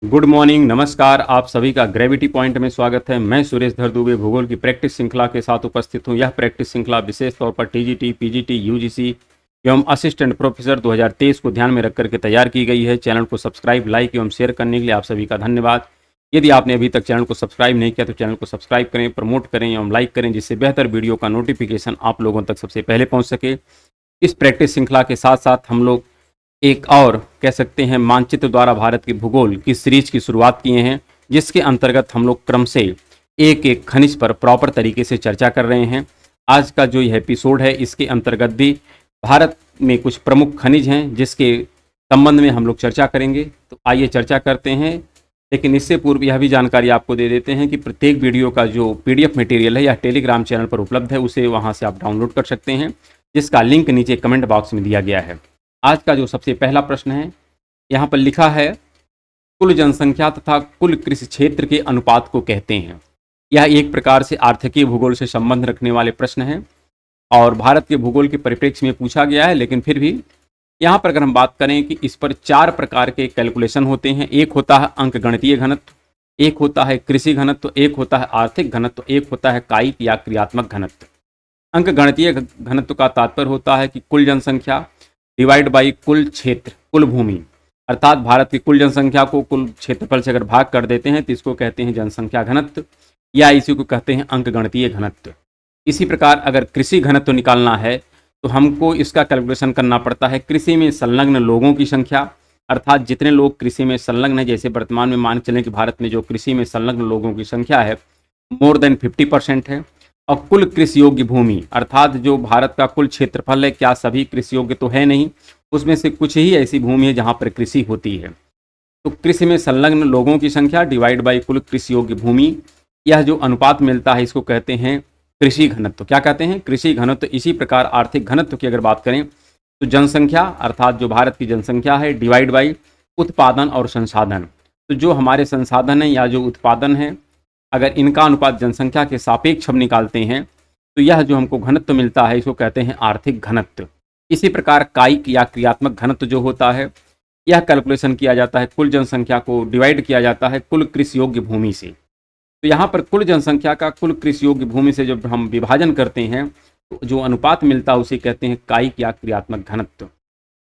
Good morning, नमस्कार। आप सभी का ग्रेविटी पॉइंट में स्वागत है। मैं सुरेश धर दुबे भूगोल की प्रैक्टिस श्रृंखला के साथ उपस्थित हूं। यह प्रैक्टिस श्रृंखला विशेष तौर पर टीजीटी, पीजीटी, यूजीसी एवं असिस्टेंट प्रोफेसर 2023 को ध्यान में रख करके तैयार की गई है। चैनल को सब्सक्राइब, लाइक एवं शेयर करने के लिए आप सभी का धन्यवाद। यदि आपने अभी तक चैनल को सब्सक्राइब नहीं किया तो चैनल को सब्सक्राइब करें, प्रमोट करें एवं लाइक करें, जिससे बेहतर वीडियो का नोटिफिकेशन आप लोगों तक सबसे पहले पहुँच सके। इस प्रैक्टिस श्रृंखला के साथ साथ हम लोग एक और कह सकते हैं मानचित्र द्वारा भारत के भूगोल की सीरीज की शुरुआत किए हैं, जिसके अंतर्गत हम लोग क्रम से एक एक खनिज पर प्रॉपर तरीके से चर्चा कर रहे हैं। आज का जो यह एपिसोड है, इसके अंतर्गत भी भारत में कुछ प्रमुख खनिज हैं जिसके संबंध में हम लोग चर्चा करेंगे। तो आइए चर्चा करते हैं। लेकिन इससे पूर्व यह भी जानकारी आपको दे देते हैं कि प्रत्येक वीडियो का जो पीडीएफ मटेरियल है यह टेलीग्राम चैनल पर उपलब्ध है, उसे वहाँ से आप डाउनलोड कर सकते हैं, जिसका लिंक नीचे कमेंट बॉक्स में दिया गया है। आज का जो सबसे पहला प्रश्न है, यहाँ पर लिखा है कुल जनसंख्या तथा कुल कृषि क्षेत्र के अनुपात को कहते हैं। यह एक प्रकार से आर्थिकीय भूगोल से संबंध रखने वाले प्रश्न हैं और भारत के भूगोल के परिप्रेक्ष्य में पूछा गया है। लेकिन फिर भी यहाँ पर अगर हम बात करें कि इस पर 4 प्रकार के कैलकुलेशन होते हैं। एक होता है अंकगणितीय घनत्व, एक होता है कृषि घनत्व, एक होता है आर्थिक घनत्व, एक होता है कायिक या क्रियात्मक घनत्व। अंकगणितीय घनत्व का तात्पर्य होता है कि कुल जनसंख्या डिवाइड बाई कुल क्षेत्र, कुल भूमि, अर्थात भारत की कुल जनसंख्या को कुल क्षेत्रफल से अगर भाग कर देते हैं तो इसको कहते हैं जनसंख्या घनत्व, या इसी को कहते हैं अंकगणितीय घनत्व। इसी प्रकार अगर कृषि घनत्व निकालना है तो हमको इसका कैलकुलेशन करना पड़ता है कृषि में संलग्न लोगों की संख्या, अर्थात जितने लोग कृषि में संलग्न है। जैसे वर्तमान में मान चलें कि भारत में जो कृषि में संलग्न लोगों की संख्या है मोर देन 50% है। और कुल कृषि योग्य भूमि, अर्थात जो भारत का कुल क्षेत्रफल है, क्या सभी कृषि योग्य तो है नहीं, उसमें से कुछ ही ऐसी भूमि है जहाँ पर कृषि होती है। तो कृषि में संलग्न लोगों की संख्या डिवाइड बाई कुल कृषि योग्य भूमि, यह जो अनुपात मिलता है इसको कहते हैं कृषि घनत्व। क्या कहते हैं? कृषि घनत्व। इसी प्रकार आर्थिक घनत्व की अगर बात करें तो जनसंख्या, अर्थात जो भारत की जनसंख्या है, डिवाइड बाई उत्पादन और संसाधन। तो जो हमारे संसाधन है या जो उत्पादन है, अगर इनका अनुपात जनसंख्या के सापेक्ष हम निकालते हैं तो यह जो हमको घनत्व मिलता है इसको कहते हैं आर्थिक घनत्व। इसी प्रकार कायिक या क्रियात्मक घनत्व जो होता है, यह कैलकुलेशन किया जाता है, कुल जनसंख्या को डिवाइड किया जाता है कुल कृषि योग्य भूमि से। तो यहाँ पर कुल जनसंख्या का कुल कृषि योग्य भूमि से जब हम विभाजन करते हैं तो जो अनुपात मिलता है उसे कहते हैं कायिक या क्रियात्मक घनत्व।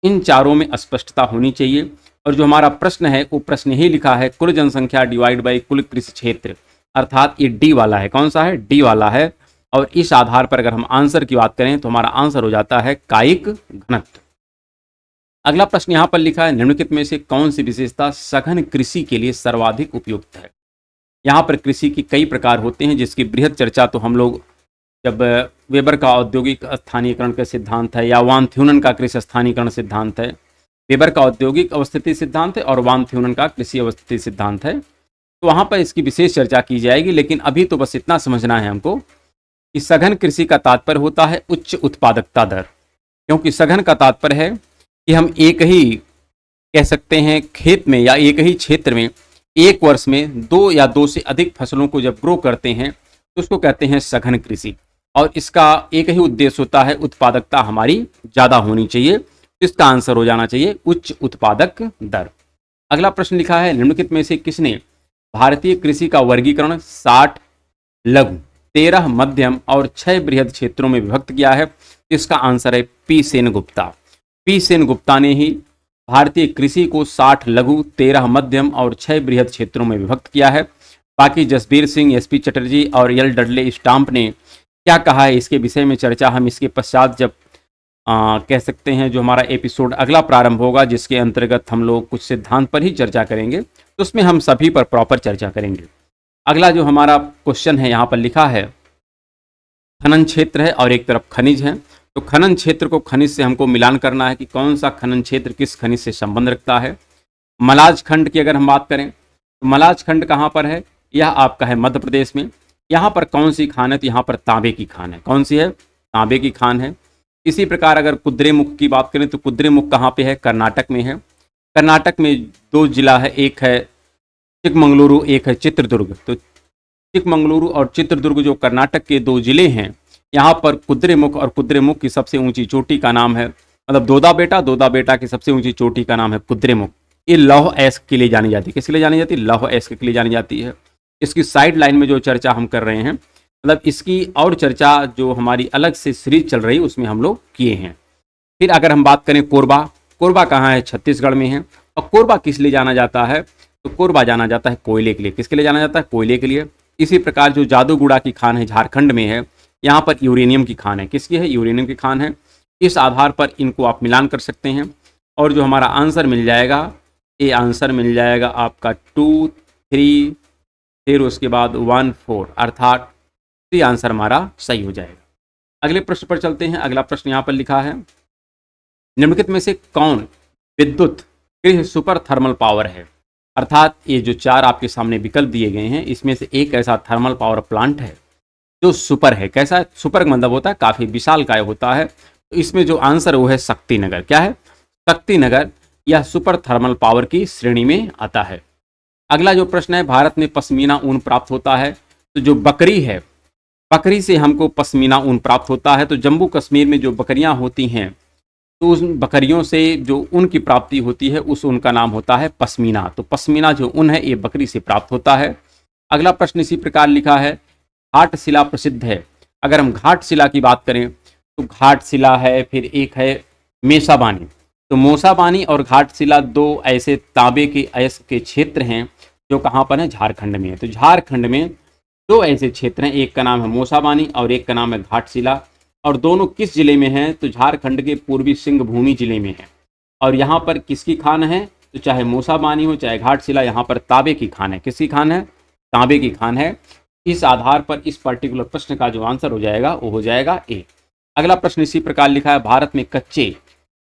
इन चारों में स्पष्टता होनी चाहिए। और जो हमारा प्रश्न है वो प्रश्न ही लिखा है कुल जनसंख्या डिवाइड बाई कुल कृषि क्षेत्र, अर्थात ये डी वाला है। कौन सा है? डी वाला है। और इस आधार पर अगर हम आंसर की बात करें तो हमारा आंसर हो जाता है कायिक घनत्व। अगला प्रश्न यहाँ पर लिखा है निम्नलिखित में से कौन सी विशेषता सघन कृषि के लिए सर्वाधिक उपयुक्त है। यहाँ पर कृषि की कई प्रकार होते हैं जिसकी बृहद चर्चा तो हम लोग जब वेबर का औद्योगिक स्थानीयकरण का सिद्धांत है या वान थ्यूनन का कृषि स्थानीयकरण सिद्धांत है, वेबर का औद्योगिक अवस्थिति सिद्धांत है और वान थ्यूनन का कृषि अवस्थिति सिद्धांत है, तो वहाँ पर इसकी विशेष चर्चा की जाएगी। लेकिन अभी तो बस इतना समझना है हमको कि सघन कृषि का तात्पर्य होता है उच्च उत्पादकता दर। क्योंकि सघन का तात्पर्य है कि हम एक ही कह सकते हैं खेत में या एक ही क्षेत्र में एक वर्ष में 2 या 2 से अधिक फसलों को जब ग्रो करते हैं तो उसको कहते हैं सघन कृषि। और इसका एक ही उद्देश्य होता है उत्पादकता हमारी ज़्यादा होनी चाहिए। तो इसका आंसर हो जाना चाहिए उच्च उत्पादक दर। अगला प्रश्न लिखा है निम्नलिखित में से किसने भारतीय कृषि का वर्गीकरण 60 लघु, 13 मध्यम और 6 बृहद क्षेत्रों में विभक्त किया है? इसका आंसर है पी सेनगुप्ता। पी सेनगुप्ता ने ही भारतीय कृषि को 60 लघु, 13 मध्यम और 6 बृहद क्षेत्रों में विभक्त किया है। बाकी जसबीर सिंह, एसपी चटर्जी और एल डडले स्टाम्प ने क्या कहा है इसके विषय में चर्चा हम इसके पश्चात जब कह सकते हैं जो हमारा एपिसोड अगला प्रारंभ होगा, जिसके अंतर्गत हम लोग कुछ सिद्धांत पर ही चर्चा करेंगे, तो उसमें हम सभी पर प्रॉपर चर्चा करेंगे। अगला जो हमारा क्वेश्चन है यहाँ पर लिखा है खनन क्षेत्र है और एक तरफ खनिज है। तो खनन क्षेत्र को खनिज से हमको मिलान करना है कि कौन सा खनन क्षेत्र किस खनिज से संबंध रखता है। मलाज खंड की अगर हम बात करें तो मलाज खंड कहाँ पर है? यह आपका है मध्य प्रदेश में। यहाँ पर कौन सी खान है? तो यहाँ पर तांबे की खान है। कौन सी है? तांबे की खान है। इसी प्रकार अगर कुद्रेमुख की बात करें तो कुद्रेमुख कहाँ पे है? कर्नाटक में है। कर्नाटक में 2 जिला है, एक है चिकमंगलुरु, एक है चित्रदुर्ग। तो चिकमंगलुरु और चित्रदुर्ग जो कर्नाटक के 2 जिले हैं, यहाँ पर कुद्रेमुख और कुद्रेमुख की सबसे ऊंची चोटी का नाम है, मतलब दोदा बेटा की सबसे ऊंची चोटी का नाम है कुद्रेमुख। ये लौह अयस्क के लिए जानी जाती है। किसके लिए जानी जाती है? लौह अयस्क के लिए जानी जाती है। इसकी साइड लाइन में जो चर्चा हम कर रहे हैं, मतलब इसकी और चर्चा जो हमारी अलग से सीरीज चल रही है उसमें हम लोग किए हैं। फिर अगर हम बात करें कोरबा, कोरबा कहाँ है? छत्तीसगढ़ में है। और कोरबा किस लिए जाना जाता है? तो कोरबा जाना जाता है कोयले के लिए। किसके लिए जाना जाता है? कोयले के लिए। इसी प्रकार जो जादूगुड़ा की खान है, झारखंड में है, यहाँ पर यूरेनियम की खान है। किसकी है? यूरेनियम की खान है। इस आधार पर इनको आप मिलान कर सकते हैं और जो हमारा आंसर मिल जाएगा, ये आंसर मिल जाएगा आपका 2, 3, फिर उसके बाद 1, 4, अर्थात ये आंसर हमारा सही हो जाएगा। अगले प्रश्न पर चलते हैं। अगला प्रश्न यहाँ पर लिखा है, निम्नलिखित में से कौन विद्युत गृह सुपर थर्मल पावर है? अर्थात ये जो 4 आपके सामने विकल्प दिए गए हैं, इसमें से एक ऐसा थर्मल पावर प्लांट है जो सुपर है। कैसा है? सुपर का मतलब होता है काफी विशालकाय होता है। तो इसमें जो आंसर वो है शक्तिनगर। क्या है? शक्तिनगर। यह सुपर थर्मल पावर की श्रेणी में आता है। अगला जो प्रश्न है, भारत में पश्मीना ऊन प्राप्त होता है। तो जो बकरी है, बकरी से हमको पश्मीना ऊन प्राप्त होता है। तो जम्मू कश्मीर में जो बकरियां होती हैं, तो उस बकरियों से जो ऊन की प्राप्ति होती है उस ऊन का नाम होता है पश्मीना। तो पश्मीना जो ऊन है ये बकरी से प्राप्त होता है। अगला प्रश्न इसी प्रकार लिखा है, घाटशिला प्रसिद्ध है। अगर हम घाटशिला की बात करें तो घाटशिला है, फिर एक है मेसाबानी। तो मोसाबानी और घाटशिला 2 ऐसे तांबे के अयस्क के क्षेत्र हैं जो कहाँ पर है? झारखंड में है। तो झारखंड में 2 ऐसे क्षेत्र हैं, एक का नाम है मोसाबानी और एक का नाम है घाटशिला। और दोनों किस जिले में हैं? तो झारखंड के पूर्वी सिंहभूमि जिले में है। और यहाँ पर किसकी खान है? तो चाहे मोसाबानी हो चाहे घाटशिला, यहाँ पर तांबे की खान है। किसकी खान है? तांबे की खान है। इस आधार पर इस पर्टिकुलर प्रश्न का जो आंसर हो जाएगा वो हो जाएगा ए। अगला प्रश्न इसी प्रकार लिखा है, भारत में कच्चे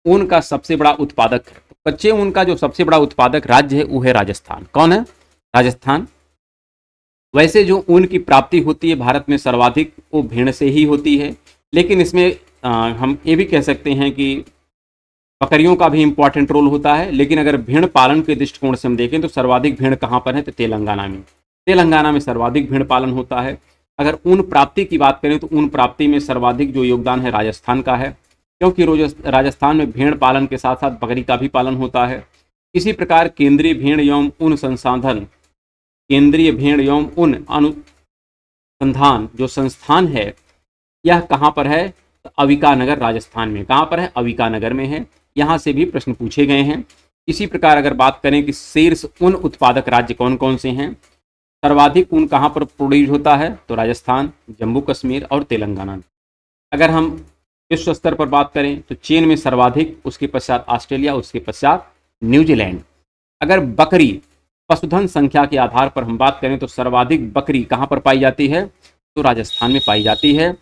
ऊन का सबसे बड़ा उत्पादक है। तो कच्चे ऊन का जो सबसे बड़ा उत्पादक राज्य है वो है राजस्थान। कौन है? राजस्थान। वैसे जो ऊन की प्राप्ति होती है भारत में सर्वाधिक, वो भेड़ से ही होती है। लेकिन इसमें हम ये भी कह सकते हैं कि बकरियों का भी इंपॉर्टेंट रोल होता है। लेकिन अगर भेड़ पालन के दृष्टिकोण से हम देखें तो सर्वाधिक भेड़ कहाँ पर है? तो तेलंगाना में। तेलंगाना में सर्वाधिक भेड़ पालन होता है। अगर ऊन प्राप्ति की बात करें तो ऊन प्राप्ति में सर्वाधिक जो योगदान है राजस्थान का है, क्योंकि राजस्थान में भेड़ पालन के साथ साथ बकरी का भी पालन होता है। इसी प्रकार केंद्रीय भेड़ एवं ऊन संसाधन, केंद्रीय भेड़ एवं ऊन अनुसंधान जो संस्थान है यह कहाँ पर है? तो अविकानगर राजस्थान में। कहाँ पर है? अविकानगर में है। यहाँ से भी प्रश्न पूछे गए हैं। इसी प्रकार अगर बात करें कि शीर्ष ऊन उत्पादक राज्य कौन कौन से हैं, सर्वाधिक ऊन कहाँ पर प्रोड्यूस होता है? तो राजस्थान, जम्मू कश्मीर और तेलंगाना। अगर हम विश्व स्तर पर बात करें तो चीन में सर्वाधिक, उसके पश्चात ऑस्ट्रेलिया, उसके पश्चात न्यूजीलैंड। अगर बकरी पशुधन संख्या के आधार पर हम बात करें तो सर्वाधिक बकरी कहाँ पर पाई जाती है? तो राजस्थान में पाई जाती है।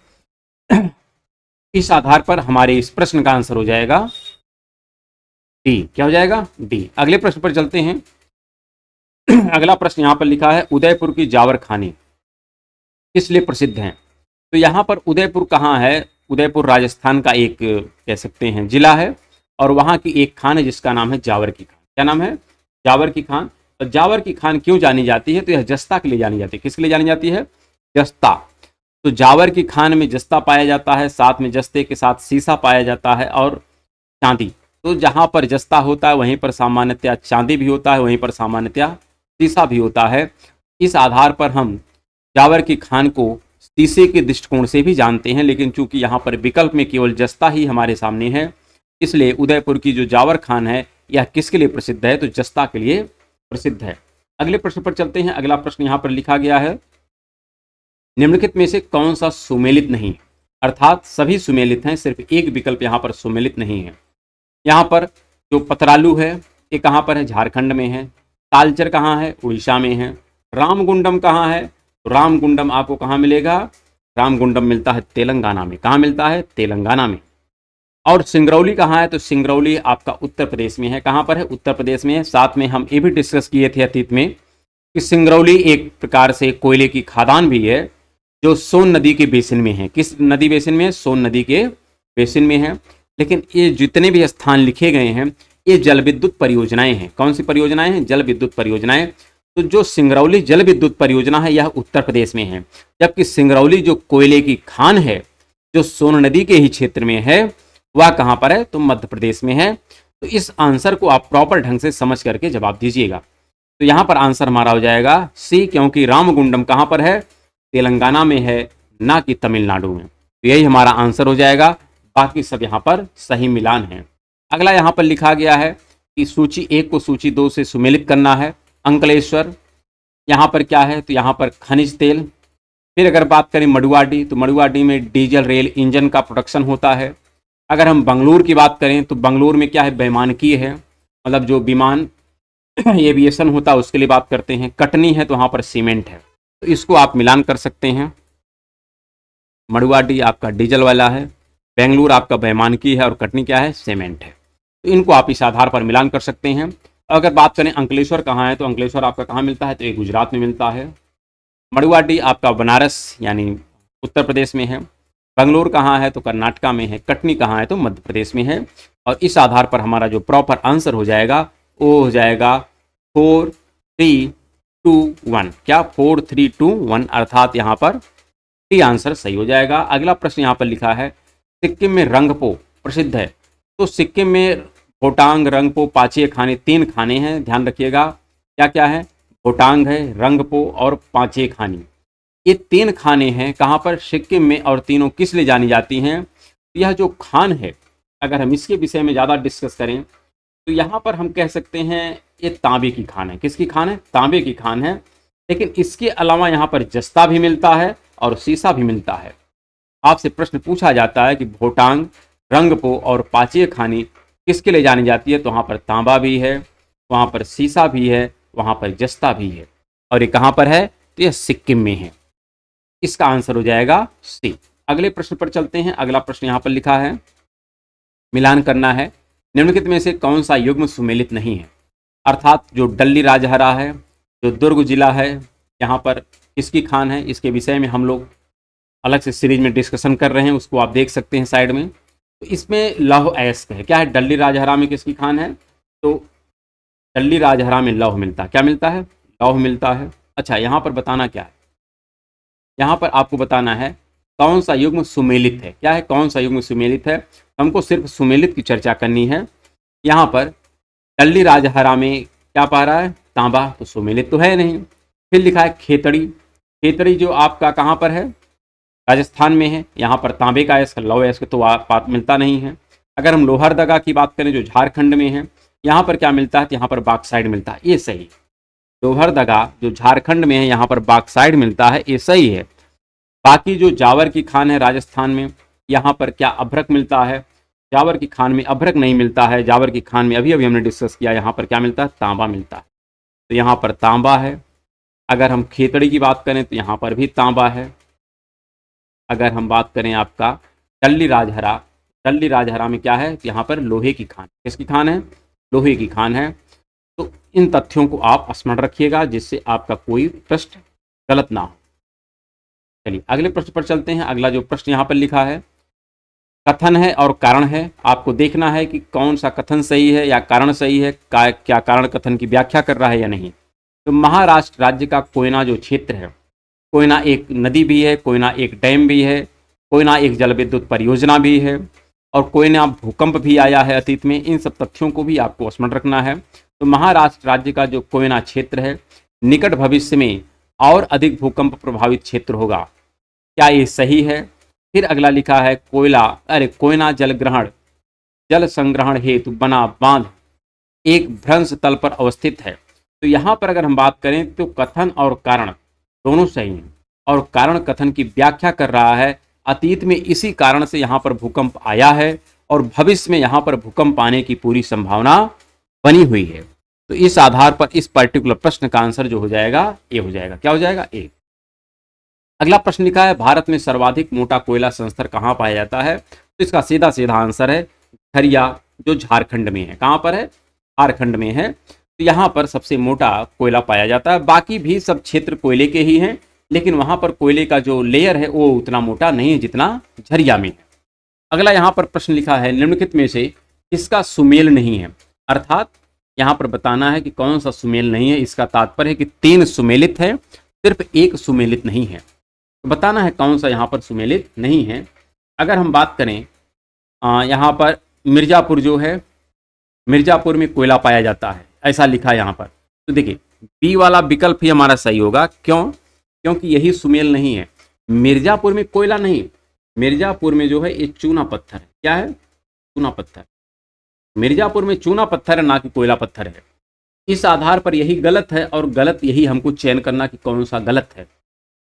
इस आधार पर हमारे इस प्रश्न का आंसर हो जाएगा डी। क्या हो जाएगा? डी। अगले प्रश्न पर चलते हैं। अगला प्रश्न यहाँ पर लिखा है, उदयपुर की जावर खानी किस लिए प्रसिद्ध हैं? तो यहाँ पर उदयपुर कहाँ है? उदयपुर राजस्थान का एक कह सकते हैं जिला है और वहाँ की एक खान है जिसका नाम है जावर की खान। क्या नाम है? जावर की खान। तो जावर की खान क्यों जानी जाती है? तो यह जस्ता के लिए जानी जाती है। किसके लिए जानी जाती है? जस्ता। तो जावर की खान में जस्ता पाया जाता है, साथ में जस्ते के साथ सीसा पाया जाता है और चांदी। तो जहाँ पर जस्ता होता है वहीं पर सामान्यतया चांदी भी होता है, वहीं पर सामान्यतया सीसा भी होता है। इस आधार पर हम जावर की खान को शीशे के दृष्टिकोण से भी जानते हैं, लेकिन चूंकि यहाँ पर विकल्प में केवल जस्ता ही हमारे सामने है, इसलिए उदयपुर की जो जावर खान है यह किसके लिए प्रसिद्ध है? तो जस्ता के लिए प्रसिद्ध है। अगले प्रश्न पर चलते हैं। अगला प्रश्न यहाँ पर लिखा गया है, निम्नलिखित में से कौन सा सुमेलित नहीं? अर्थात सभी सुमेलित हैं, सिर्फ एक विकल्प यहाँ पर सुमेलित नहीं है। यहाँ पर जो पतरालू है ये कहाँ पर है? झारखंड में है। तालचर कहाँ है? उड़ीसा में है। रामगुंडम कहाँ है? तो रामगुंडम आपको कहाँ मिलेगा? रामगुंडम मिलता है तेलंगाना में। कहाँ मिलता है? तेलंगाना में। और सिंगरौली कहाँ है? तो सिंगरौली आपका उत्तर प्रदेश में है। कहाँ पर है? उत्तर प्रदेश में है। साथ में हम ये भी डिस्कस किए थे अतीत में कि सिंगरौली एक प्रकार से कोयले की खदान भी है जो सोन नदी के बेसिन में है। किस नदी बेसिन में है? सोन नदी के बेसिन में है। लेकिन ये जितने भी स्थान लिखे गए हैं ये जल विद्युत परियोजनाएं हैं। कौन सी परियोजनाएं हैं? जल विद्युत परियोजनाएं। तो जो सिंगरौली जल विद्युत परियोजना है यह उत्तर प्रदेश में है, जबकि सिंगरौली जो कोयले की खान है जो सोन नदी के ही क्षेत्र में है वह कहाँ पर है? तो मध्य प्रदेश में है। तो इस आंसर को आप प्रॉपर ढंग से समझ करके जवाब दीजिएगा। तो यहाँ पर आंसर हमारा हो जाएगा सी, क्योंकि रामगुंडम कहाँ पर है? तेलंगाना में है, ना कि तमिलनाडु में। तो यही हमारा आंसर हो जाएगा। बाकी सब यहाँ पर सही मिलान है। अगला यहाँ पर लिखा गया है कि सूची 1 को सूची 2 से सुमेलित करना है। अंकलेश्वर यहाँ पर क्या है? तो यहाँ पर खनिज तेल। फिर अगर बात करें मडुआडी, तो मडुआडी में डीजल रेल इंजन का प्रोडक्शन होता है। अगर हम बंगलुरु की बात करें तो बंगलुरु में क्या है? वैमानिकी है, मतलब जो विमान एविएशन होता है उसके लिए बात करते हैं। कटनी है तो वहाँ पर सीमेंट है। तो इसको आप मिलान कर सकते हैं। मडुआडी आपका डीजल वाला है, बेंगलुरु आपका वैमानिकी है और कटनी क्या है? सीमेंट है। तो इनको आप इस आधार पर मिलान कर सकते हैं। अगर बात करें अंकलेश्वर कहाँ है, तो अंकलेश्वर आपका कहाँ मिलता है? तो ये गुजरात में मिलता है। मडुआडी आपका बनारस यानी उत्तर प्रदेश में है। बंगलुरु कहाँ है? तो कर्नाटका में है। कटनी कहाँ है? तो मध्य प्रदेश में है। और इस आधार पर हमारा जो प्रॉपर आंसर हो जाएगा वो हो जाएगा 4, 3, 2, 1। क्या? 4, 3, 2, 1, अर्थात यहाँ पर डी आंसर सही हो जाएगा। अगला प्रश्न यहाँ पर लिखा है सिक्किम में रंगपो प्रसिद्ध है। तो सिक्किम में भोटांग, रंगपो, पाचे खाने, 3 खाने हैं, ध्यान रखिएगा। क्या क्या है? भोटांग है, रंगपो और पाचे खानी। ये 3 खाने हैं कहाँ पर? सिक्किम में। और तीनों किस लिए जानी जाती हैं? यह जो खान है, अगर हम इसके विषय में ज़्यादा डिस्कस करें तो यहाँ पर हम कह सकते हैं ये तांबे की खान है। किसकी खान है? तांबे की खान है। लेकिन इसके अलावा यहाँ पर जस्ता भी मिलता है और सीसा भी मिलता है। आपसे प्रश्न पूछा जाता है कि भोटांग, रंगपो और पाचे खानी किसके लिए जानी जाती है? तो वहाँ पर तांबा भी है, वहाँ पर सीसा भी है, वहाँ पर जस्ता भी है। और ये कहाँ पर है? तो यह सिक्किम में है। इसका आंसर हो जाएगा सी। अगले प्रश्न पर चलते हैं। अगला प्रश्न यहाँ पर लिखा है मिलान करना है। निम्नलिखित में से कौन सा युग्म सुमेलित नहीं है? अर्थात जो डल्ली राजहरा है, जो दुर्ग जिला है, यहाँ पर किसकी खान है? इसके विषय में हम लोग अलग से सीरीज में डिस्कशन कर रहे हैं, उसको आप देख सकते हैं साइड में। तो इसमें लौह अयस्क है। क्या है? डल्ली राजहरा में किसकी खान है? तो डल्ली राजहरा में लौह मिलता है। क्या मिलता है? लौह मिलता है। अच्छा, यहाँ पर बताना क्या है? यहाँ पर आपको बताना है कौन सा युग्म सुमेलित है। क्या है? कौन सा युग्म सुमेलित है? हमको सिर्फ सुमेलित की चर्चा करनी है। यहाँ पर डल्ली राजहरा में क्या पा रहा है? तांबा, तो सुमेलित तो है नहीं। फिर लिखा है खेतड़ी। खेतड़ी जो आपका कहाँ पर है? राजस्थान में है। यहाँ पर तांबे का अयस्क, लौह अयस्क तो बात मिलता नहीं है। अगर हम लोहरदगा की बात करें जो झारखंड में है, यहाँ पर क्या मिलता है? तो यहाँ पर बॉक्साइट मिलता है। ये सही। लोहरदगा जो झारखंड में है यहाँ पर बॉक्साइट मिलता है, ये सही है। बाकी जो जावर की खान है राजस्थान में, यहाँ पर क्या? अभ्रक मिलता है। जावर की खान में अभ्रक नहीं मिलता है। जावर की खान में अभी अभी हमने डिस्कस किया, यहाँ पर क्या मिलता है? तांबा मिलता है। तो यहाँ पर तांबा है। अगर हम खेतड़ी की बात करें तो यहाँ पर भी तांबा है। अगर हम बात करें आपका डल्ली राजहरा, डल्ली राजहरा में क्या है? तो यहाँ पर लोहे की खान। किसकी खान है? लोहे की खान है। तो इन तथ्यों को आप स्मरण रखिएगा जिससे आपका कोई प्रश्न गलत ना हो। चलिए अगले प्रश्न पर चलते हैं। अगला जो प्रश्न यहाँ पर लिखा है कथन है और कारण है। आपको देखना है कि कौन सा कथन सही है या कारण सही है, क्या कारण कथन की व्याख्या कर रहा है या नहीं। तो महाराष्ट्र राज्य का कोयना जो क्षेत्र है, कोयना एक नदी भी है, कोयना एक डैम भी है, कोयना एक जल विद्युत परियोजना भी है और कोयना भूकंप भी आया है अतीत में। इन सब तथ्यों को भी आपको स्मरण रखना है। तो महाराष्ट्र राज्य का जो कोयना क्षेत्र है निकट भविष्य में और अधिक भूकंप प्रभावित क्षेत्र होगा। क्या ये सही है? फिर अगला लिखा है कोयना जल संग्रहण हेतु बना बांध एक भ्रंश तल पर अवस्थित है। तो यहाँ पर अगर हम बात करें तो कथन और कारण दोनों सही हैं। और कारण कथन की व्याख्या कर रहा है अतीत में इसी कारण से यहाँ पर भूकंप आया है और भविष्य में यहाँ पर भूकंप आने की पूरी संभावना बनी हुई है। तो इस आधार पर इस पर्टिकुलर प्रश्न का आंसर जो हो जाएगा ए हो जाएगा। क्या हो जाएगा? ए। अगला प्रश्न लिखा है भारत में सर्वाधिक मोटा कोयला संस्तर कहाँ पाया जाता है? तो इसका सीधा सीधा आंसर है खरिया, जो झारखंड में है। कहाँ पर है? झारखंड में है। तो यहाँ पर सबसे मोटा कोयला पाया जाता है। बाकी भी सब क्षेत्र कोयले के ही हैं, लेकिन वहाँ पर कोयले का जो लेयर है वो उतना मोटा नहीं है जितना झरिया में है। अगला यहाँ पर प्रश्न लिखा है निम्नलिखित में से किसका सुमेल नहीं है। अर्थात यहाँ पर बताना है कि कौन सा सुमेल नहीं है। इसका तात्पर्य है कि 3 सुमेलित है, सिर्फ 1 सुमेलित नहीं है। तो बताना है कौन सा यहाँ पर सुमेलित नहीं है। अगर हम बात करें यहाँ पर मिर्ज़ापुर जो है मिर्जापुर में कोयला पाया जाता है, ऐसा लिखा है यहाँ पर। तो देखिए बी वाला विकल्प ही हमारा सही होगा। क्यों? क्योंकि यही सुमेल नहीं है। मिर्जापुर में कोयला नहीं, मिर्जापुर में जो है ये चूना पत्थर है। क्या है? चूना पत्थर। मिर्जापुर में चूना पत्थर है, ना कि कोयला पत्थर है। इस आधार पर यही गलत है, और गलत यही हमको चयन करना कि कौन सा गलत है।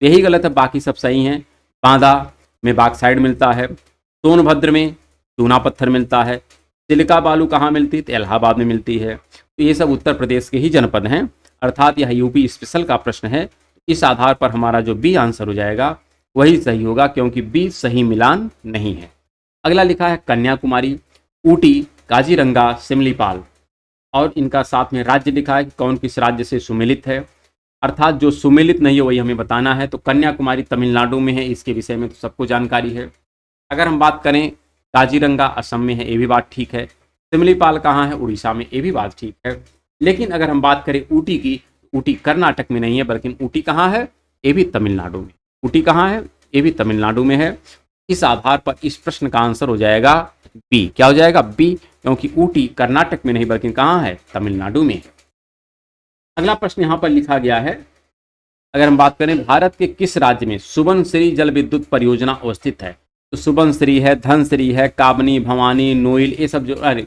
यही गलत है, बाकी सब सही हैं। बांदा में बॉक्साइट मिलता है, सोनभद्र में चूना पत्थर मिलता है, सिलिका बालू कहाँ मिलती है? तो इलाहाबाद में मिलती है। तो ये सब उत्तर प्रदेश के ही जनपद हैं, अर्थात यह यूपी स्पेशल का प्रश्न है। इस आधार पर हमारा जो बी आंसर हो जाएगा वही सही होगा, क्योंकि बी सही मिलान नहीं है। अगला लिखा है कन्याकुमारी, ऊटी, काजीरंगा, सिमलीपाल, और इनका साथ में राज्य लिखा है कि कौन किस राज्य से सुमेलित है, अर्थात जो सुमेलित नहीं है वही हमें बताना है। तो कन्याकुमारी तमिलनाडु में है, इसके विषय में तो सबको जानकारी है। अगर हम बात करें काजीरंगा असम में है, ये भी बात ठीक है। सिमलीपाल कहाँ है? उड़ीसा में, ये भी बात ठीक है। लेकिन अगर हम बात करें ऊटी की, ऊटी कर्नाटक में नहीं है, बल्कि ऊटी कहाँ है? ये भी तमिलनाडु में। ऊटी कहाँ है? ये भी तमिलनाडु में है। इस आधार पर इस प्रश्न का आंसर हो जाएगा बी। क्या हो जाएगा? बी, क्योंकि ऊटी कर्नाटक में नहीं बल्कि कहाँ है? तमिलनाडु में है। अगला प्रश्न यहाँ पर लिखा गया है, अगर हम बात करें भारत के किस राज्य में सुबनसिरी जल विद्युत परियोजना अवस्थित है? तो सुबनसिरी है, धनसिरी है, काबनी, भवानी, नोइल, ये सब जो, अरे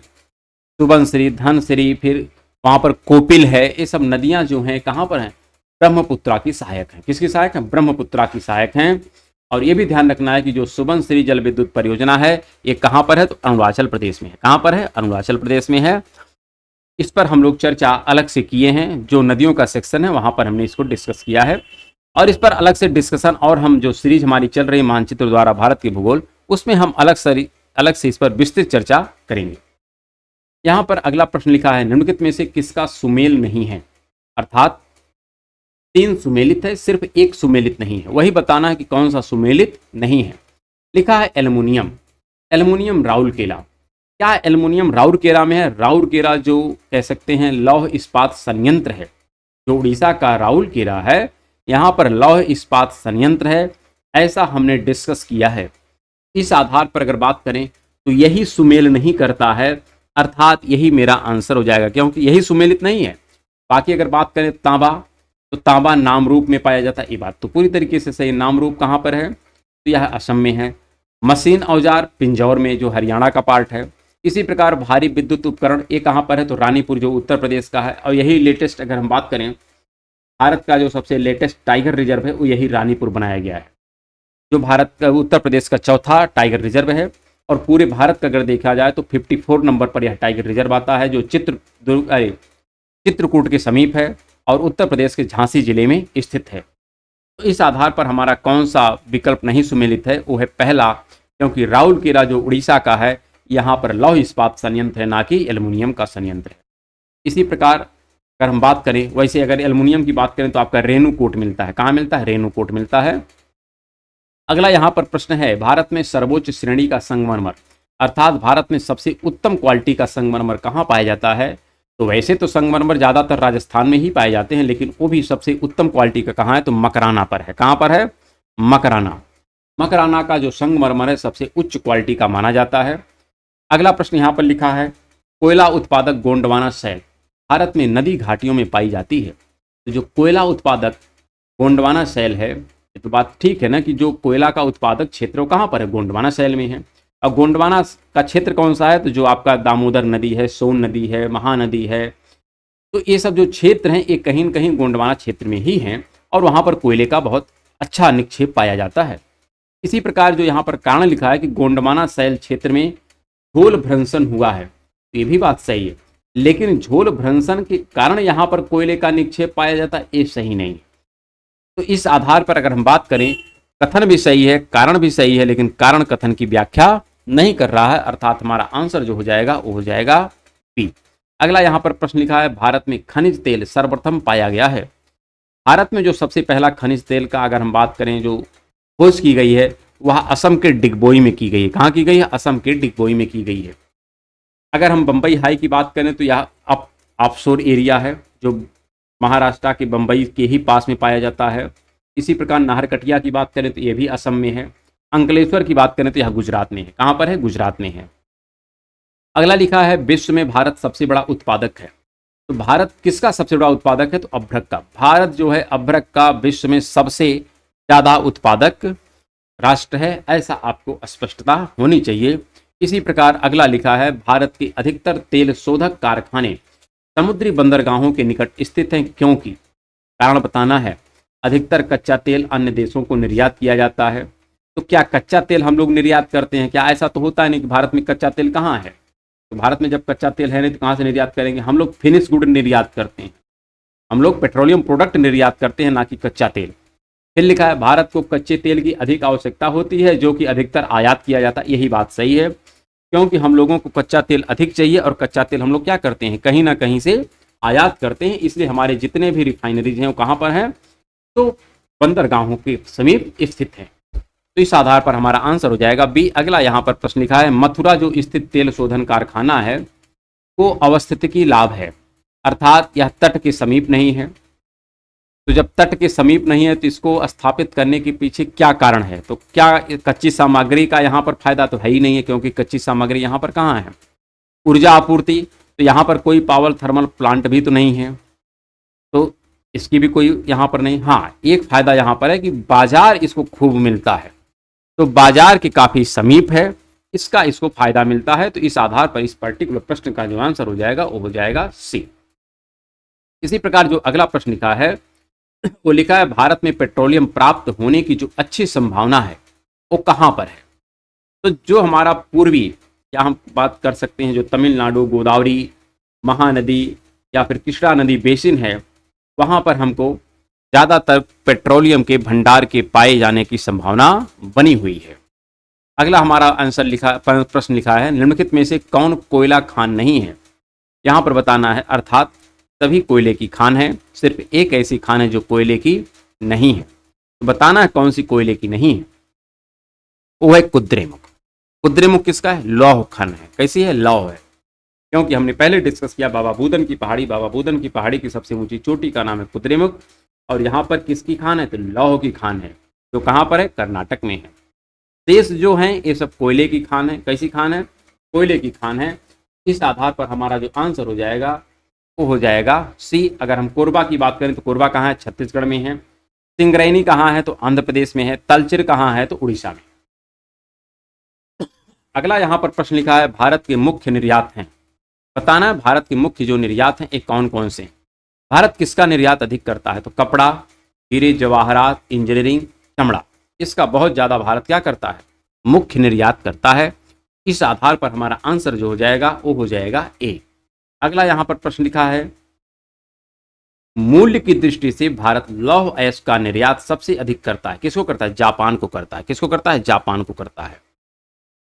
सुबनसिरी, धनसिरी, फिर वहाँ पर कोपिल है, ये सब नदियाँ जो हैं कहाँ पर हैं? ब्रह्मपुत्रा की सहायक हैं। किसकी सहायक हैं? ब्रह्मपुत्रा की सहायक हैं। और ये भी ध्यान रखना है कि जो सुबनसिरी जल विद्युत परियोजना है ये कहाँ पर है? तो अरुणाचल प्रदेश में है। कहाँ पर है? अरुणाचल प्रदेश में है। इस पर हम लोग चर्चा अलग से किए हैं, जो नदियों का सेक्शन है वहाँ पर हमने इसको डिस्कस किया है, और इस पर अलग से डिस्कशन, और हम जो सीरीज हमारी चल रही मानचित्र द्वारा भारत के भूगोल, उसमें हम अलग से इस पर विस्तृत चर्चा करेंगे। यहाँ पर अगला प्रश्न लिखा है, निम्नलिखित में से किसका सुमेल नहीं है? अर्थात 3 सुमेलित है, सिर्फ एक सुमेलित नहीं है, वही बताना है कि कौन सा सुमेलित नहीं है। लिखा है एल्युमिनियम, एल्युमिनियम राउरकेला। क्या एल्युमिनियम राउरकेला में है? राउरकेला जो कह सकते हैं लौह इस्पात संयंत्र है, जो उड़ीसा का राउरकेला है, यहाँ पर लौह इस्पात संयंत्र है, ऐसा हमने डिस्कस किया है। इस आधार पर अगर बात करें तो यही सुमेल नहीं करता है, अर्थात यही मेरा आंसर हो जाएगा, क्योंकि यही सुमेलित नहीं है। बाकी अगर बात करें तांबा, तो तांबा नाम रूप में पाया जाता है, ये बात तो पूरी तरीके से सही। नाम रूप कहाँ पर है? तो यह असम में है। मशीन औजार पिंजौर में, जो हरियाणा का पार्ट है। इसी प्रकार भारी विद्युत उपकरण, ये कहाँ पर है? तो रानीपुर, जो उत्तर प्रदेश का है। और यही लेटेस्ट, अगर हम बात करें भारत का जो सबसे लेटेस्ट टाइगर रिजर्व है वो यही रानीपुर बनाया गया है, जो भारत का उत्तर प्रदेश का चौथा टाइगर रिजर्व है। और पूरे भारत का अगर देखा जाए तो 54 नंबर पर यह टाइगर रिजर्व आता है, जो चित्रकूट के समीप है और उत्तर प्रदेश के झांसी जिले में स्थित है। तो इस आधार पर हमारा कौन सा विकल्प नहीं सुमेलित है? वो है पहला, क्योंकि राउरकेला जो उड़ीसा का है, यहाँ पर लौह इस्पात संयंत्र है, ना कि एल्युमिनियम का संयंत्र है। इसी प्रकार अगर हम बात करें, वैसे अगर एल्युमिनियम की बात करें तो आपका रेणुकूट मिलता है। कहाँ मिलता है? रेणुकूट मिलता है। अगला यहाँ पर प्रश्न है, भारत में सर्वोच्च श्रेणी का संगमरमर, अर्थात भारत में सबसे उत्तम क्वालिटी का संगमरमर कहाँ पाया जाता है? तो वैसे तो संगमरमर ज़्यादातर राजस्थान में ही पाए जाते हैं, लेकिन वो भी सबसे उत्तम क्वालिटी का कहाँ है? तो मकराना पर है। कहाँ पर है? मकराना। मकराना का जो संगमरमर है सबसे उच्च क्वालिटी का माना जाता है। अगला प्रश्न यहाँ पर लिखा है, कोयला उत्पादक गोंडवाना शैल भारत में नदी घाटियों में पाई जाती है। तो जो कोयला उत्पादक गोंडवाना शैल है, ये तो बात ठीक है ना, कि जो कोयला का उत्पादक क्षेत्र कहाँ पर है? गोंडवाना शैल में है। और गोंडवाना का क्षेत्र कौन सा है? तो जो आपका दामोदर नदी है, सोन नदी है, महानदी है, तो ये सब जो क्षेत्र हैं ये कहीं न कहीं गोंडवाना क्षेत्र में ही हैं, और वहाँ पर कोयले का बहुत अच्छा निक्षेप पाया जाता है। इसी प्रकार जो यहाँ पर कारण लिखा है कि गोंडवाना शैल क्षेत्र में झोल भ्रंशन हुआ है, तो ये भी बात सही है, लेकिन झोल भ्रंशन के कारण यहाँ पर कोयले का निक्षेप पाया जाता है, ये सही नहीं। तो इस आधार पर अगर हम बात करें, कथन भी सही है, कारण भी सही है, लेकिन कारण कथन की व्याख्या नहीं कर रहा है, अर्थात हमारा आंसर जो हो जाएगा वो हो जाएगा बी। अगला यहाँ पर प्रश्न लिखा है, भारत में खनिज तेल सर्वप्रथम पाया गया है। भारत में जो सबसे पहला खनिज तेल का अगर हम बात करें जो खोज की गई है, वह असम के डिगबोई में की गई है। कहाँ की गई है? असम के डिगबोई में की गई है। अगर हम बम्बई हाई की बात करें तो यह ऑफशोर एरिया है, जो महाराष्ट्र के बम्बई के ही पास में पाया जाता है। इसी प्रकार नाहरकटिया की बात करें तो यह भी असम में है। अंकलेश्वर की बात करें तो यह गुजरात में है। कहाँ पर है? गुजरात में है। अगला लिखा है विश्व में भारत सबसे बड़ा उत्पादक है। तो भारत किसका सबसे बड़ा उत्पादक है? तो अभ्रक का। भारत जो है अभ्रक का विश्व में सबसे ज्यादा उत्पादक राष्ट्र है, ऐसा आपको स्पष्टता होनी चाहिए। इसी प्रकार अगला लिखा है भारत के अधिकतर तेल शोधक कारखाने समुद्री बंदरगाहों के निकट स्थित हैं, क्योंकि कारण बताना है। अधिकतर कच्चा तेल अन्य देशों को निर्यात किया जाता है। तो क्या कच्चा तेल हम लोग निर्यात करते हैं? क्या ऐसा तो होता है नहीं कि भारत में कच्चा तेल कहाँ है। तो भारत में जब कच्चा तेल है नहीं तो कहाँ से निर्यात करेंगे? हम लोग फिनिश गुड निर्यात करते हैं, हम लोग पेट्रोलियम प्रोडक्ट निर्यात करते हैं, ना कि कच्चा तेल। फिर लिखा है भारत को कच्चे तेल की अधिक आवश्यकता होती है, जो कि अधिकतर आयात किया जाता है। यही बात सही है, क्योंकि हम लोगों को कच्चा तेल अधिक चाहिए और कच्चा तेल हम लोग क्या करते हैं? कहीं ना कहीं से आयात करते हैं। इसलिए हमारे जितने भी रिफाइनरीज हैं वो कहाँ पर हैं? तो बंदरगाहों के समीप स्थित हैं। तो इस आधार पर हमारा आंसर हो जाएगा बी। अगला यहाँ पर प्रश्न लिखा है मथुरा जो स्थित तेल शोधन कारखाना है को अवस्थितिकी लाभ है, अर्थात यह तट के समीप नहीं है। तो जब तट के समीप नहीं है तो इसको स्थापित करने के पीछे क्या कारण है? तो क्या कच्ची सामग्री का यहाँ पर फायदा तो है ही नहीं है, क्योंकि कच्ची सामग्री यहाँ पर कहाँ है? ऊर्जा आपूर्ति, तो यहाँ पर कोई पावर थर्मल प्लांट भी तो नहीं है, तो इसकी भी कोई यहाँ पर नहीं। हाँ, एक फायदा यहाँ पर है कि बाजार इसको खूब मिलता है, तो बाजार के काफी समीप है, इसका इसको फायदा मिलता है। तो इस आधार पर इस पर्टिकुलर प्रश्न का जो आंसर हो जाएगा वो हो जाएगा सी। इसी प्रकार जो अगला प्रश्न लिखा है वो लिखा है भारत में पेट्रोलियम प्राप्त होने की जो अच्छी संभावना है वो कहाँ पर है? तो जो हमारा पूर्वी, या हम बात कर सकते हैं जो तमिलनाडु गोदावरी महानदी या फिर कृष्णा नदी बेसिन है, वहाँ पर हमको ज़्यादातर पेट्रोलियम के भंडार के पाए जाने की संभावना बनी हुई है। अगला हमारा आंसर प्रश्न लिखा है निम्नलिखित में से कौन कोयला खान नहीं है? यहाँ पर बताना है, अर्थात सभी कोयले की खान है, सिर्फ एक ऐसी खान है जो कोयले की नहीं है। तो बताना है कौन सी कोयले की नहीं है। वो है कुद्रेमुख। कुद्रेमुख किसका है? लौह खन है। कैसी है? लौह है, क्योंकि हमने पहले डिस्कस किया बाबा बुदन की पहाड़ी की सबसे ऊंची चोटी का नाम है कुद्रेमुख, और यहाँ पर किसकी खान है? तो लौह की खान है, जो कहाँ पर है? कर्नाटक में है। शेष जो हैं ये सब कोयले की खान है। कैसी खान है? कोयले की खान है। इस आधार पर हमारा जो आंसर हो जाएगा वो हो जाएगा सी। अगर हम कोरबा की बात करें तो कोरबा कहाँ है? छत्तीसगढ़ में है। सिंगरैनी कहाँ है? तो आंध्र प्रदेश में है। तलचिर कहाँ है? तो उड़ीसा में। अगला यहाँ पर प्रश्न लिखा है भारत के मुख्य निर्यात हैं। बताना है भारत के मुख्य जो निर्यात हैं एक कौन कौन से? भारत किसका निर्यात अधिक करता है? तो कपड़ा, हीरे जवाहरात, इंजीनियरिंग, चमड़ा, इसका बहुत ज्यादा भारत क्या करता है? मुख्य निर्यात करता है। इस आधार पर हमारा आंसर जो हो जाएगा वो हो जाएगा ए। अगला यहाँ पर प्रश्न लिखा है मूल्य की दृष्टि से भारत लौह अयस्क का निर्यात सबसे अधिक करता है। किसको करता है? जापान को करता है। किसको करता है? जापान को करता है।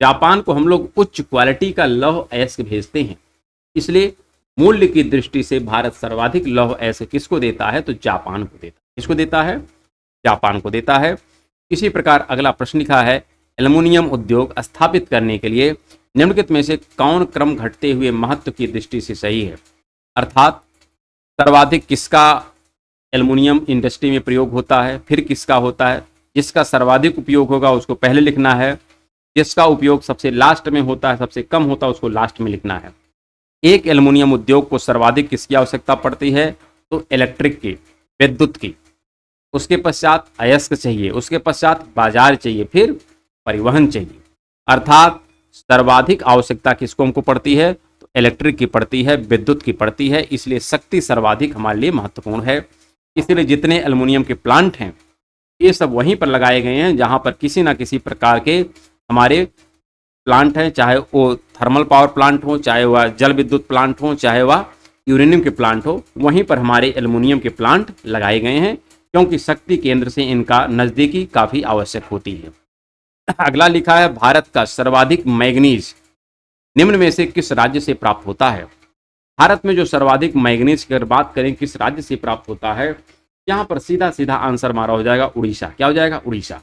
जापान को हम लोग उच्च क्वालिटी का लौह अयस्क भेजते हैं, इसलिए मूल्य की दृष्टि से भारत सर्वाधिक लौह अयस्क किसको देता है? तो जापान को देता है। किसको देता है? जापान को देता है। इसी प्रकार अगला प्रश्न लिखा है एल्युमिनियम उद्योग स्थापित करने के लिए निम्नलिखित में से कौन क्रम घटते हुए महत्व की दृष्टि से सही है? अर्थात सर्वाधिक किसका एल्युमिनियम इंडस्ट्री में प्रयोग होता है, फिर किसका होता है। जिसका सर्वाधिक उपयोग होगा उसको पहले लिखना है, जिसका उपयोग सबसे लास्ट में होता है, सबसे कम होता है, उसको लास्ट में लिखना है। एक एल्युमिनियम उद्योग को सर्वाधिक किसकी आवश्यकता पड़ती है? तो इलेक्ट्रिक की, विद्युत की। उसके पश्चात अयस्क चाहिए, उसके पश्चात बाजार चाहिए, फिर परिवहन चाहिए। अर्थात सर्वाधिक आवश्यकता किसको हमको पड़ती है? तो इलेक्ट्रिक की पड़ती है, विद्युत की पड़ती है। इसलिए शक्ति सर्वाधिक हमारे लिए महत्वपूर्ण है। इसलिए जितने एल्युमिनियम के प्लांट हैं ये सब वहीं पर लगाए गए हैं जहां पर किसी ना किसी प्रकार के हमारे प्लांट हैं, चाहे वो थर्मल पावर प्लांट हो, चाहे वह जल विद्युत प्लांट हो, चाहे वह यूरेनियम के प्लांट हो, वहीं पर हमारे एल्युमिनियम के प्लांट लगाए गए हैं, क्योंकि शक्ति केंद्र से इनका नज़दीकी काफ़ी आवश्यक होती है। अगला लिखा है भारत का सर्वाधिक मैग्नीज निम्न में से किस राज्य से प्राप्त होता है? भारत में जो सर्वाधिक मैग्नीज की अगर बात करें किस राज्य से प्राप्त होता है, यहाँ पर सीधा सीधा आंसर हमारा हो जाएगा उड़ीसा। क्या हो जाएगा? उड़ीसा।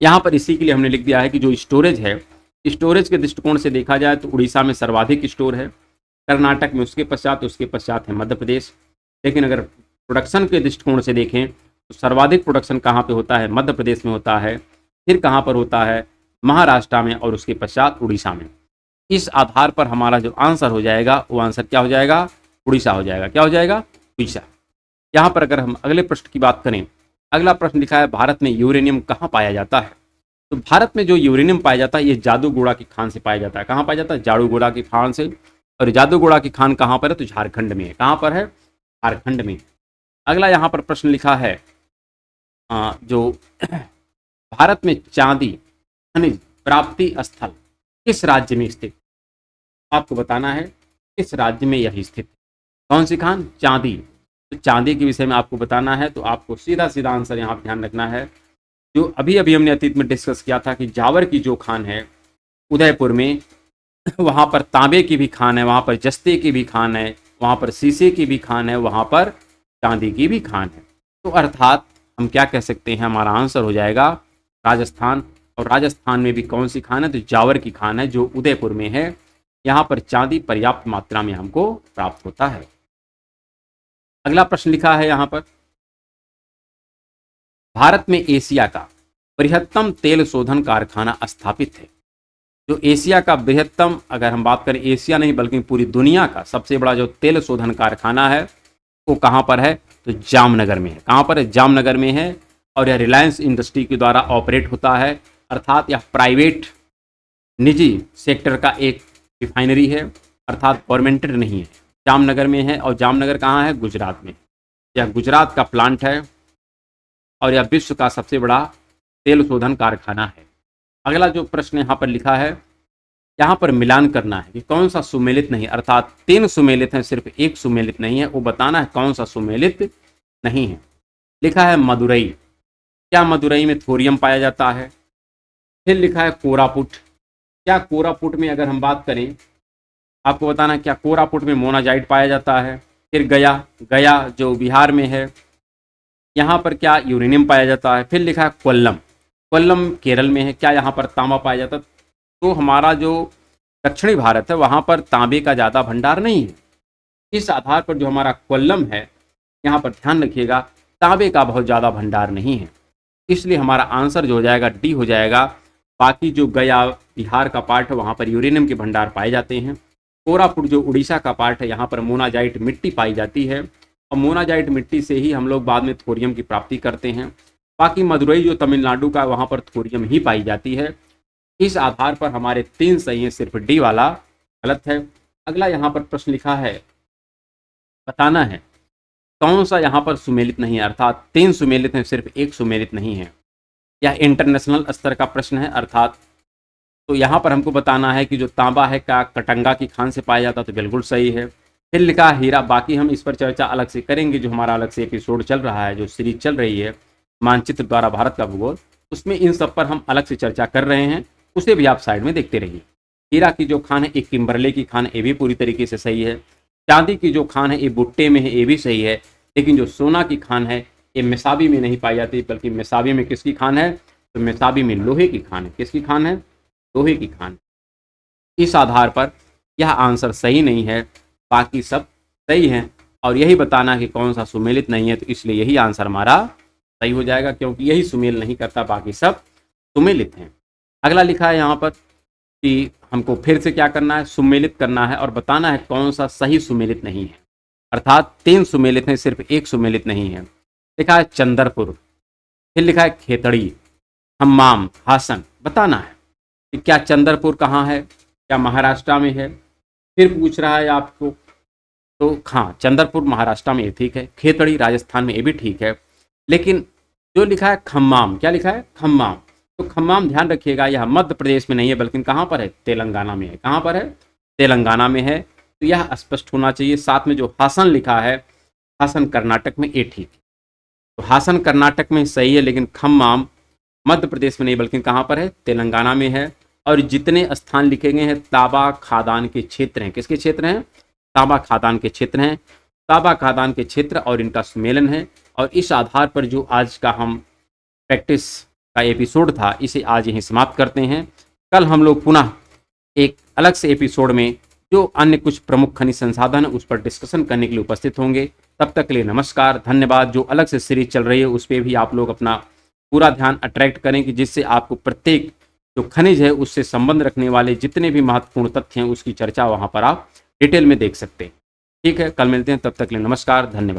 यहाँ पर इसी के लिए हमने लिख दिया है कि जो स्टोरेज है, स्टोरेज के दृष्टिकोण से देखा जाए तो उड़ीसा में सर्वाधिक स्टोर है, कर्नाटक में उसके पश्चात है मध्य प्रदेश। लेकिन अगर प्रोडक्शन के दृष्टिकोण से देखें तो सर्वाधिक प्रोडक्शन कहाँ पे होता है? मध्य प्रदेश में होता है। फिर कहाँ पर होता है? महाराष्ट्र में, और उसके पश्चात उड़ीसा में। इस आधार पर हमारा जो आंसर हो जाएगा वो आंसर क्या हो जाएगा, उड़ीसा हो जाएगा। क्या हो जाएगा, उड़ीसा। यहाँ पर अगर हम अगले प्रश्न की बात करें, अगला प्रश्न लिखा है भारत में यूरेनियम कहाँ पाया जाता है। तो भारत में जो यूरेनियम पाया जाता है ये जादूगोड़ा की खान से पाया जाता है। कहाँ पाया जाता है, जादूगोड़ा की खान से। और जादूगोड़ा की खान कहाँ पर है, तो झारखंड में है। कहाँ पर है, झारखंड में। अगला यहाँ पर प्रश्न लिखा है जो भारत में चांदी खनिज प्राप्ति स्थल किस राज्य में स्थित, आपको बताना है किस राज्य में यह स्थित है। कौन सी खान, चांदी। तो चांदी के विषय में आपको बताना है, तो आपको सीधा सीधा आंसर यहाँ ध्यान रखना है। जो अभी अभी हमने अतीत में डिस्कस किया था कि जावर की जो खान है उदयपुर में, वहाँ पर तांबे की भी खान है, वहाँ पर जस्ते की भी खान है, वहाँ पर शीशे की भी खान है, वहाँ पर चांदी की भी खान है। तो अर्थात हम क्या कह सकते हैं, हमारा आंसर हो जाएगा राजस्थान। और राजस्थान में भी कौन सी खान है, तो जावर की खान है जो उदयपुर में है। यहाँ पर चांदी पर्याप्त मात्रा में हमको प्राप्त होता है। अगला प्रश्न लिखा है यहाँ पर, भारत में एशिया का बृहत्तम तेल शोधन कारखाना स्थापित है। जो एशिया का बृहत्तम, अगर हम बात करें एशिया नहीं बल्कि पूरी दुनिया का सबसे बड़ा जो तेल शोधन कारखाना है वो कहाँ पर है, तो जामनगर में है। कहाँ पर है, जामनगर में है। और यह रिलायंस इंडस्ट्री के द्वारा ऑपरेट होता है, अर्थात यह प्राइवेट निजी सेक्टर का एक रिफाइनरी है, अर्थात गवर्नमेंटेड नहीं है। जामनगर में है। और जामनगर कहाँ है, गुजरात में। यह गुजरात का प्लांट है और यह विश्व का सबसे बड़ा तेल शोधन कारखाना है। अगला जो प्रश्न यहाँ पर लिखा है, यहाँ पर मिलान करना है कि कौन सा सुमेलित नहीं, अर्थात 3 सुमेलित हैं, सिर्फ एक सुमेलित नहीं है, वो बताना है कौन सा सुमेलित नहीं है। लिखा है मदुरई, क्या मदुरई में थोरियम पाया जाता है। फिर लिखा है कोरापुट, क्या कोरापुट में अगर हम बात करें, आपको बताना है क्या कोरापुट में मोनाजाइट पाया जाता है। फिर गया, गया जो बिहार में है, यहाँ पर क्या यूरेनियम पाया जाता है। फिर लिखा है कोल्लम, कोल्लम केरल में है, क्या यहाँ पर तांबा पाया जाता है। तो हमारा जो दक्षिणी भारत है वहाँ पर तांबे का ज़्यादा भंडार नहीं है। इस आधार पर जो हमारा कोल्लम है, यहाँ पर ध्यान रखिएगा तांबे का बहुत ज़्यादा भंडार नहीं है, इसलिए हमारा आंसर जो हो जाएगा डी हो जाएगा। बाकी जो गया बिहार का पार्ट है वहाँ पर यूरेनियम के भंडार पाए जाते हैं। कोरापुट जो उड़ीसा का पार्ट है, यहाँ पर मोनाजाइट मिट्टी पाई जाती है और मोनाजाइट मिट्टी से ही हम लोग बाद में थोरियम की प्राप्ति करते हैं। बाकी मदुरई जो तमिलनाडु का, वहाँ पर थोरियम ही पाई जाती है। इस आधार पर हमारे 3 सही हैं, सिर्फ डी वाला गलत है। अगला यहाँ पर प्रश्न लिखा है, बताना है कौन सा यहाँ पर सुमेलित नहीं है, अर्थात 3 सुमेलित हैं, सिर्फ एक सुमेलित नहीं है। यह इंटरनेशनल स्तर का प्रश्न है, अर्थात तो यहाँ पर हमको बताना है कि जो तांबा है क्या कटंगा की खान से पाया जाता है, तो बिल्कुल सही है। फिर लिखा हीरा, बाकी हम इस पर चर्चा अलग से करेंगे, जो हमारा अलग से एपिसोड चल रहा है, जो सीरीज चल रही है मानचित्र द्वारा भारत का भूगोल, उसमें इन सब पर हम अलग से चर्चा कर रहे हैं, उसे भी आप साइड में देखते रहिए। हीरा की जो खान है एक किम्बरले की खान, ये भी पूरी तरीके से सही है। चांदी की जो खान है ये बुट्टे में है, ये भी सही है। लेकिन जो सोना की खान है ये मिसाबी में नहीं पाई जाती, बल्कि मिसाबी में किसकी खान है, तो मिसाबी में लोहे की खान है। किसकी खान है, लोहे की खान। इस आधार पर यह आंसर सही नहीं है, बाकी सब सही हैं। और यही बताना कि कौन सा सुमेलित नहीं है, तो इसलिए यही आंसर हमारा सही हो जाएगा, क्योंकि यही सुमेल नहीं करता, बाकी सब सुमेलित हैं। अगला लिखा है यहाँ पर कि हमको फिर से क्या करना है, सुमेलित करना है और बताना है कौन सा सही सुमेलित नहीं है, अर्थात 3 सुमेलित हैं, सिर्फ एक सुमेलित नहीं है। लिखा है चंदरपुर, फिर लिखा है खेतड़ी, हम्माम, हासन। बताना है कि क्या चंदरपुर कहाँ है, क्या महाराष्ट्र में है। फिर पूछ रहा है आपको, तो हाँ चंदरपुर महाराष्ट्र में, ये ठीक है। खेतड़ी राजस्थान में, ये भी ठीक है। लेकिन जो लिखा है खम्माम, क्या लिखा है, खम्माम, तो खम्माम ध्यान रखिएगा यह मध्य प्रदेश में नहीं है, बल्कि कहाँ पर है, तेलंगाना में है। कहाँ पर है, तेलंगाना में है, तो यह स्पष्ट होना चाहिए। साथ में जो हासन लिखा है, हासन कर्नाटक में, ये ठीक है। तो हासन कर्नाटक में सही है, लेकिन खम्माम मध्य प्रदेश में नहीं, बल्कि कहाँ पर है, तेलंगाना में है। और जितने स्थान लिखे गए हैं ताबा खादान के क्षेत्र हैं। किसके क्षेत्र हैं, ताबा खादान के क्षेत्र हैं। ताबा खादान के क्षेत्र और इनका सम्मेलन है। और इस आधार पर जो आज का हम प्रैक्टिस का एपिसोड था, इसे आज यहीं समाप्त करते हैं। कल हम लोग पुनः एक अलग से एपिसोड में जो अन्य कुछ प्रमुख खनिज संसाधन है उस पर डिस्कशन करने के लिए उपस्थित होंगे। तब तक के लिए नमस्कार, धन्यवाद। जो अलग से सीरीज चल रही है उस पर भी आप लोग अपना पूरा ध्यान अट्रैक्ट करें कि जिससे आपको प्रत्येक जो खनिज है उससे संबंध रखने वाले जितने भी महत्वपूर्ण तथ्य हैं उसकी चर्चा वहाँ पर आप डिटेल में देख सकते हैं। ठीक है, कल मिलते हैं, तब तक के लिए नमस्कार, धन्यवाद।